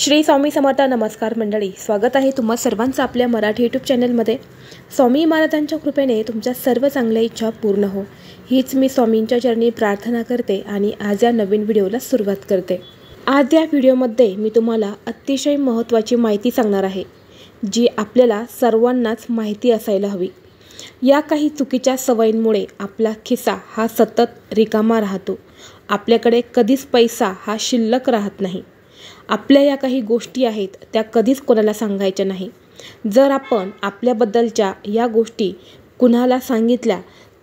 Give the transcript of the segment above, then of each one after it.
श्री स्वामी समर्थ. नमस्कार मंडळी, स्वागत आहे तुम्हा सर्वांचं आपल्या मराठी यूट्यूब चॅनलमध्ये. स्वामी महाराजांच्या कृपेने तुमच्या सर्व चांगल्या इच्छा पूर्ण हो, हीच मी स्वामींच्या चरणी प्रार्थना करते आणि आज या नवीन व्हिडिओला सुरुवात करते. आज या व्हिडिओमध्ये मी तुम्हाला अतिशय महत्त्वाची माहिती सांगणार आहे, जी आपल्याला सर्वांनाच माहिती असायला हवी. या काही चुकीच्या सवयींमुळे आपला खिसा हा सतत रिकामा राहतो. आपल्याकडे कधीच पैसा हा शिल्लक राहत नाही. आपल्या या काही गोष्टी आहेत त्या कधीच कोणाला सांगायच्या नाही. जर आपण आपल्याबद्दलच्या या गोष्टी कुणाला सांगितल्या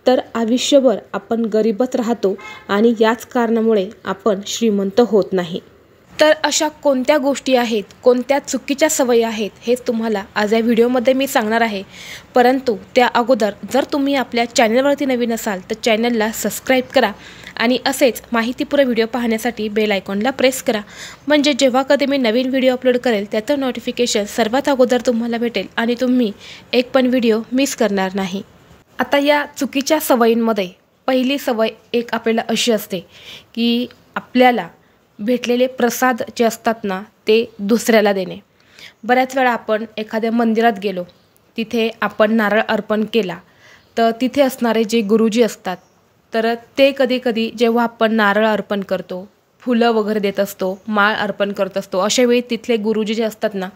तर आयुष्यभर आपण गरीबच राहतो आणि याच कारणामुळे आपण श्रीमंत होत नाही. तर अशा कोणत्या गोष्टी आहेत, कोणत्या चुकीच्या सवयी आहेत, हे तुम्हाला आज या व्हिडिओमध्ये मी सांगणार आहे. परंतु त्या अगोदर जर तुम्ही आपल्या चॅनलवरती नवीन असाल तर चॅनलला सबस्क्राईब करा आणि असेच माहितीपूर्ण व्हिडिओ पाहण्यासाठी बेल आयकॉनला प्रेस करा. म्हणजे जेव्हा कधी मी नवीन व्हिडिओ अपलोड करेल त्याचं नोटिफिकेशन सर्वात अगोदर तुम्हाला भेटेल आणि तुम्ही एक पण व्हिडिओ मिस करणार नाही. आता या चुकीच्या सवयींमध्ये पहिली सवय एक आपल्याला अशी असते की आपल्याला भेटलेले प्रसाद जे असतात ना ते दुसऱ्याला देणे. बऱ्याच वेळा आपण एखाद्या मंदिरात गेलो, तिथे आपण नारळ अर्पण केला तर तिथे असणारे जे गुरुजी असतात तर ते कधी जेव्हा आपण नारळ अर्पण करतो, फुलं वगैरे देत असतो, माळ अर्पण करत असतो, अशा वेळी तिथले गुरुजी जे असतात ना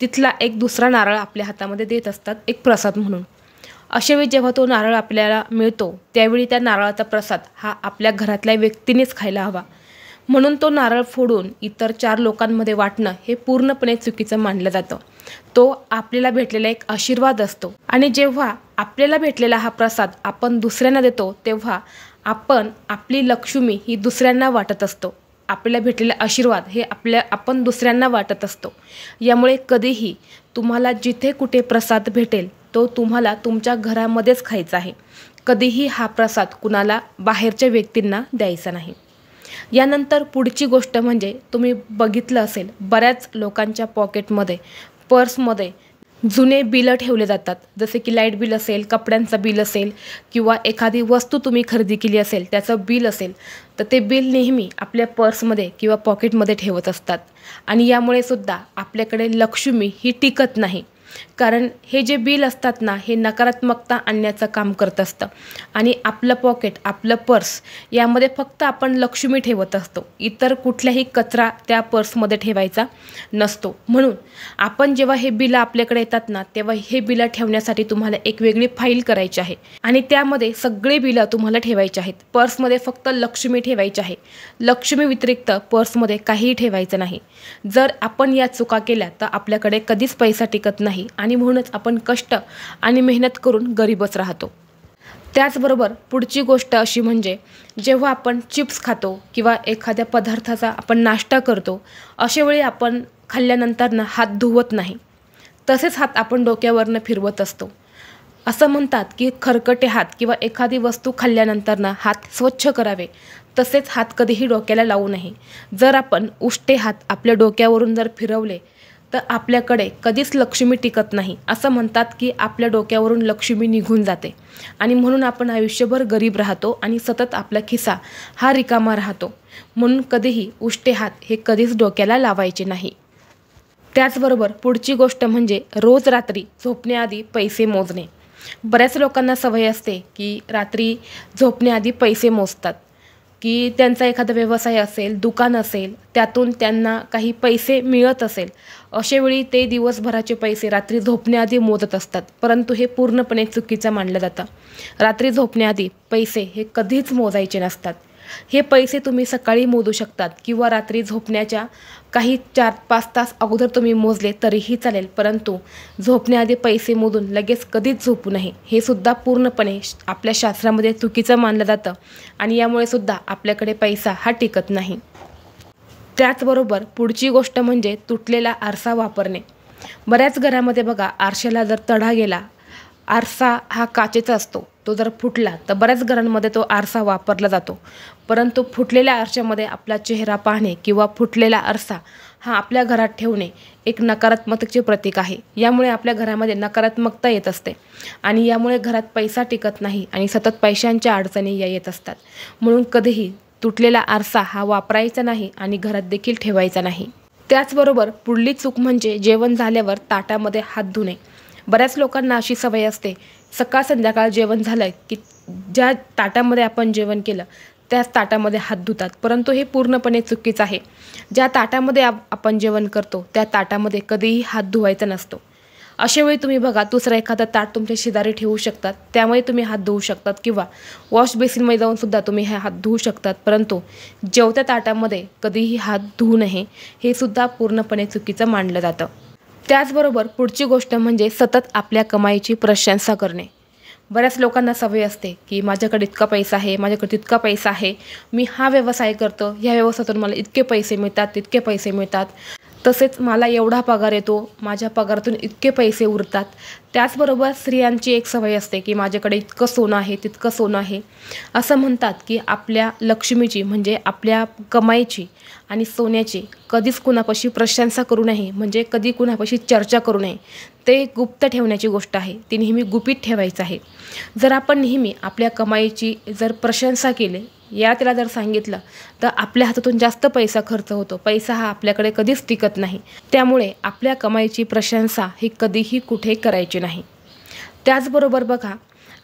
तिथला एक दुसरा नारळ आपल्या हातामध्ये देत असतात एक प्रसाद म्हणून. अशा वेळी जेव्हा तो नारळ आपल्याला मिळतो त्यावेळी त्या नारळाचा प्रसाद हा आपल्या घरातल्या व्यक्तीनेच खायला हवा. म्हणून तो नारळ फोडून इतर 4 लोकांमध्ये वाटणं हे पूर्णपणे चुकीचं मानलं जातं. तो आपल्याला भेटलेला एक आशीर्वाद असतो आणि जेव्हा आपल्याला भेटलेला हा प्रसाद आपण दुसऱ्यांना देतो तेव्हा आपण आपली लक्ष्मी ही दुसऱ्यांना वाटत असतो. आपल्याला भेटलेला आशीर्वाद हे आपण दुसऱ्यांना वाटत असतो. यामुळे कधीही तुम्हाला जिथे कुठे प्रसाद भेटेल तो तुम्हाला तुमच्या घरामध्येच खायचा आहे. कधीही हा प्रसाद कुणाला बाहेरच्या व्यक्तींना द्यायचा नाही. यानंतर पुढची गोष्ट म्हणजे तुम्ही बघितलं असेल बऱ्याच लोकांच्या पॉकेटमध्ये, पर्समध्ये जुने बिलं ठेवले जातात. जसे की लाईट बिल असेल, कपड्यांचं बिल असेल किंवा एखादी वस्तू तुम्ही खरेदी केली असेल त्याचं बिल असेल तर ते बिल नेहमी आपल्या पर्समध्ये किंवा पॉकेटमध्ये ठेवत असतात. आणि यामुळे सुद्धा आपल्याकडे लक्ष्मी ही टिकत नाही. कारण हे जे बिल असतात ना हे नकारात्मकता आणण्याचं काम करत असतं आणि आपलं पॉकेट, आपलं पर्स यामध्ये फक्त आपण लक्ष्मी ठेवत असतो. इतर कुठल्याही कचरा त्या पर्समध्ये ठेवायचा नसतो. म्हणून आपण जेव्हा हे बिलं आपल्याकडे येतात ना तेव्हा हे बिलं ठेवण्यासाठी तुम्हाला एक वेगळी फाईल करायची आहे आणि त्यामध्ये सगळे बिलं तुम्हाला ठेवायचे आहेत. पर्समध्ये फक्त लक्ष्मी ठेवायची आहे. लक्ष्मी व्यतिरिक्त पर्समध्ये काहीही ठेवायचं नाही. जर आपण या चुका केल्या तर आपल्याकडे कधीच पैसा टिकत नाही आणि म्हणूनच आपण कष्ट आणि मेहनत करून गरीबच राहतो. त्याचबरोबर पुढची गोष्ट अशी म्हणजे जेव्हा आपण चिप्स खातो किंवा एखाद्या पदार्थाचा आपण नाश्ता करतो अशा वेळी आपण खाल्ल्यानंतर हात धुवत नाही. तसेच हात आपण डोक्यावरनं फिरवत असतो. असं म्हणतात की खरकटे हात किंवा एखादी वस्तू खाल्ल्यानंतर हात स्वच्छ करावे. तसेच हात कधीही डोक्याला लावू नये. जर आपण उष्टे हात आपल्या डोक्यावरून जर फिरवले तर आपल्याकडे कधीच लक्ष्मी टिकत नाही. असं म्हणतात की आपल्या डोक्यावरून लक्ष्मी निघून जाते आणि म्हणून आपण आयुष्यभर गरीब राहतो आणि सतत आपला खिसा हा रिकामा राहतो. म्हणून कधीही उष्टे हात हे कधीच डोक्याला लावायचे नाही. त्याचबरोबर पुढची गोष्ट म्हणजे रोज रात्री झोपण्याआधी पैसे मोजणे. बऱ्याच लोकांना सवय असते की रात्री झोपण्याआधी पैसे मोजतात. की त्यांचा एखादा व्यवसाय असेल, दुकान असेल, त्यातून त्यांना काही पैसे मिळत असेल, अशावेळी ते दिवसभराचे पैसे रात्री झोपण्याआधी मोजत असतात. परंतु हे पूर्णपणे चुकीचं मानलं जातं. रात्री झोपण्याआधी पैसे हे कधीच मोजायचे नसतात. हे पैसे तुम्ही सकाळी मोजू शकतात किंवा रात्री झोपण्याच्या काही 4-5 तास अगोदर तुम्ही मोजले तरीही चालेल. परंतु झोपण्याआधी पैसे मोजून लगेच कधीच झोपू नये. हे सुद्धा पूर्णपणे आपल्या शास्त्रामध्ये चुकीचं मानलं जातं आणि यामुळे सुद्धा आपल्याकडे पैसा हा टिकत नाही. त्याचबरोबर पुढची गोष्ट म्हणजे तुटलेला आरसा वापरणे. बऱ्याच घरामध्ये बघा आरशाला जर तडा गेला, आरसा हा काचेचा असतो, तो जर फुटला तर बऱ्याच घरांमध्ये तो आरसा वापरला जातो. परंतु फुटलेल्या आरशामध्ये आपला चेहरा पाहणे किंवा फुटलेला आरसा हा आपल्या घरात ठेवणे एक नकारात्मकतेचे प्रतीक आहे. यामुळे आपल्या घरामध्ये नकारात्मकता येत असते आणि यामुळे घरात पैसा टिकत नाही आणि सतत पैशांच्या अडचणी येत असतात. म्हणून कधीही तुटलेला आरसा हा वापरायचा नाही आणि घरात देखील ठेवायचा नाही. त्याचबरोबर पुढली चूक म्हणजे जेवण झाल्यावर ताटामध्ये हात धुणे. बऱ्याच लोकांना अशी सवय असते, सकाळ संध्याकाळ जेवण झालं की ज्या ताटामध्ये आपण जेवण केलं त्याच ताटामध्ये हात धुतात, परंतु हे पूर्णपणे चुकीचं आहे. ज्या ताटामध्ये आपण जेवण करतो त्या ताटामध्ये कधीही हात धुवायचा नसतो. अशा वेळी तुम्ही बघा, दुसरं एखादं ताट तुमच्या शेजारी ठेवू शकतात, त्यामुळे तुम्ही हात धुवू शकतात, किंवा वॉश बेसिनमध्ये जाऊन सुद्धा तुम्ही हे हात धुवू शकतात, परंतु जेवत्या ताटामध्ये कधीही हात धुवू नये, हे सुद्धा पूर्णपणे चुकीचं मानलं जातं. त्याचबरोबर पुढची गोष्ट म्हणजे सतत आपल्या कमाईची प्रशंसा करणे. बऱ्याच लोकांना सवय असते की माझ्याकडे इतका पैसा आहे, माझ्याकडे तितका पैसा आहे, मी हा व्यवसाय करतो, ह्या व्यवसायातून मला इतके पैसे मिळतात, तितके पैसे मिळतात, तसेच मला एवढा पगार येतो, माझ्या पगारातून इतके पैसे उरतात. त्याचबरोबर स्त्रियांची एक सवय असते की माझ्याकडे इतकं सोनं आहे, तितकं सोनं आहे. असं म्हणतात की आपल्या लक्ष्मीची म्हणजे आपल्या कमाईची आणि सोन्याची कधीच कुणापाशी प्रशंसा करू नये, म्हणजे कधी कुणापाशी चर्चा करू नये. ते गुप्त ठेवण्याची गोष्ट आहे, ती नेहमी गुपित ठेवायचं आहे. जर आपण नेहमी आपल्या कमाईची जर प्रशंसा केली, त्याला जर सांगितलं, तर आपल्या हातातून जास्त पैसा खर्च होतो. पैसा हा आपल्याकडे कधीच टिकत नाही. त्यामुळे आपल्या कमाईची प्रशंसा ही कधीही कुठे करायची नाही. त्याचबरोबर बघा,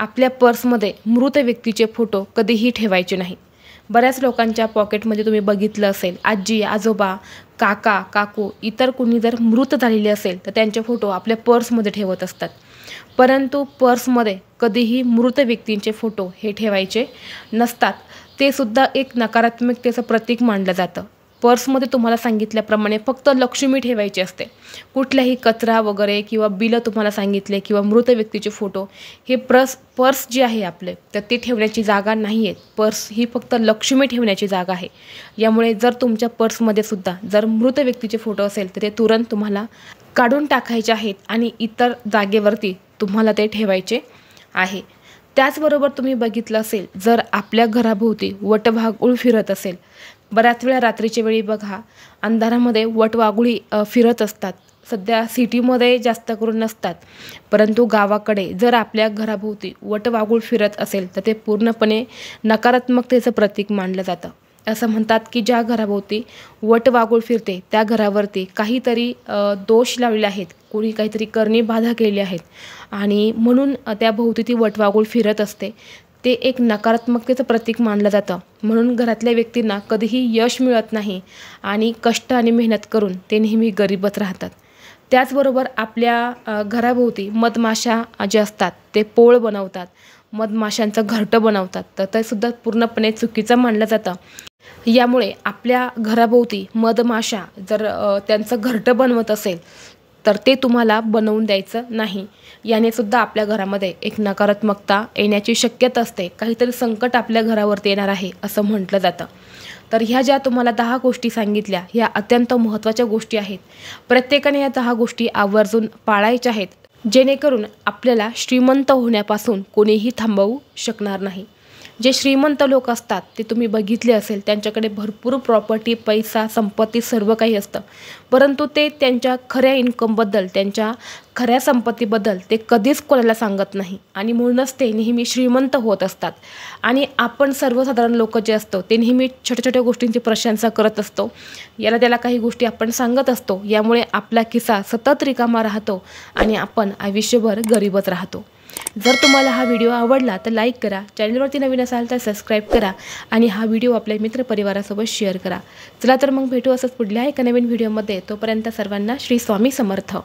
आपल्या पर्समध्ये मृत व्यक्तीचे फोटो कधीही ठेवायचे नाही. बऱ्याच लोकांच्या पॉकेटमध्ये तुम्ही बघितलं असेल, आजी आजोबा काका काकू इतर कुणी जर मृत झालेले असेल तर त्यांचे फोटो आपल्या पर्समध्ये ठेवत असतात, परंतु पर्समध्ये कधीही मृत व्यक्तींचे फोटो हे ठेवायचे नसतात. ते सुद्धा एक नकारात्मकतेचं प्रतीक मानलं जातं. पर्समध्ये तुम्हाला सांगितल्याप्रमाणे फक्त लक्ष्मी ठेवायची असते. कुठल्याही कचरा वगैरे किंवा बिलं तुम्हाला सांगितले किंवा मृत व्यक्तीचे फोटो, हे पर्स जे आहे आपले, तर ते ठेवण्याची जागा नाही आहे. पर्स ही फक्त लक्ष्मी ठेवण्याची जागा आहे. यामुळे जर तुमच्या पर्समध्ये सुद्धा जर मृत व्यक्तीचे फोटो असेल तर ते तुरंत तुम्हाला काढून टाकायचे आहेत आणि इतर जागेवरती तुम्हाला ते ठेवायचे आहे. त्याचबरोबर तुम्ही बघितलं असेल, जर आपल्या घराभोवती वटवाघूळ फिरत असेल, बऱ्याच वेळा रात्रीच्या वेळी बघा अंधारामध्ये वटवाघुळी फिरत असतात. सध्या सिटीमध्ये जास्त करून नसतात, परंतु गावाकडे जर आपल्या घराभोवती वटवाघूळ फिरत असेल तर ते पूर्णपणे नकारात्मकतेचं प्रतीक मानलं जातं. असं म्हणतात की ज्या घराभोवती वटवाघूळ फिरते त्या घरावरती काहीतरी दोष लावलेले आहेत, कोणी काहीतरी करणी बाधा केलेली आहेत आणि म्हणून त्या भोवती ती वटवाघूळ फिरत असते. ते एक नकारात्मकतेचं प्रतीक मानलं जातं. म्हणून घरातल्या व्यक्तींना कधीही यश मिळत नाही आणि कष्ट आणि मेहनत करून ते नेहमी गरीबच राहतात. त्याचबरोबर आपल्या घराभोवती मधमाशा जे असतात ते पोळ बनवतात, मधमाशांचं घरटं बनवतात, तर ते सुद्धा पूर्णपणे चुकीचं मानलं जातं. यामुळे आपल्या घराभोवती मधमाशा जर त्यांचं घरटं बनवत असेल तर ते तुम्हाला बनवून द्यायचं नाही. याने सुद्धा आपल्या घरामध्ये एक नकारात्मकता येण्याची शक्यता असते. काहीतरी संकट आपल्या घरावरती येणार आहे असं म्हटलं जातं. तर ह्या ज्या तुम्हाला 10 गोष्टी सांगितल्या, ह्या अत्यंत महत्त्वाच्या गोष्टी आहेत. प्रत्येकाने या 10 गोष्टी आवर्जून पाळायच्या आहेत, जेणेकरून आपल्याला श्रीमंत होण्यापासून कोणीही थांबवू शकणार नाही. जे श्रीमंत लोक असतात ते तुम्ही बघितले असेल, त्यांच्याकडे भरपूर प्रॉपर्टी, पैसा, संपत्ती सर्व काही असतं, परंतु ते त्यांच्या खऱ्या इन्कमबद्दल, त्यांच्या खऱ्या संपत्तीबद्दल ते कधीच कोणाला सांगत नाही आणि म्हणूनच ते नेहमी श्रीमंत होत असतात. आणि आपण सर्वसाधारण लोक जे असतो ते नेहमी छोट्या छोट्या गोष्टींची प्रशंसा करत असतो, याला त्याला काही गोष्टी आपण सांगत असतो. यामुळे आपला खिसा सतत रिकामा राहतो आणि आपण आयुष्यभर गरीबच राहतो. जर तुम्हाला हा व्हिडिओ आवडला तर लाईक करा, चॅनलवरती नवीन असाल तर सबस्क्राईब करा आणि हा व्हिडिओ आपल्या मित्रपरिवारासोबत शेअर करा. चला तर मग भेटू असंच पुढल्या एका नवीन व्हिडिओमध्ये. तोपर्यंत सर्वांना श्री स्वामी समर्थ.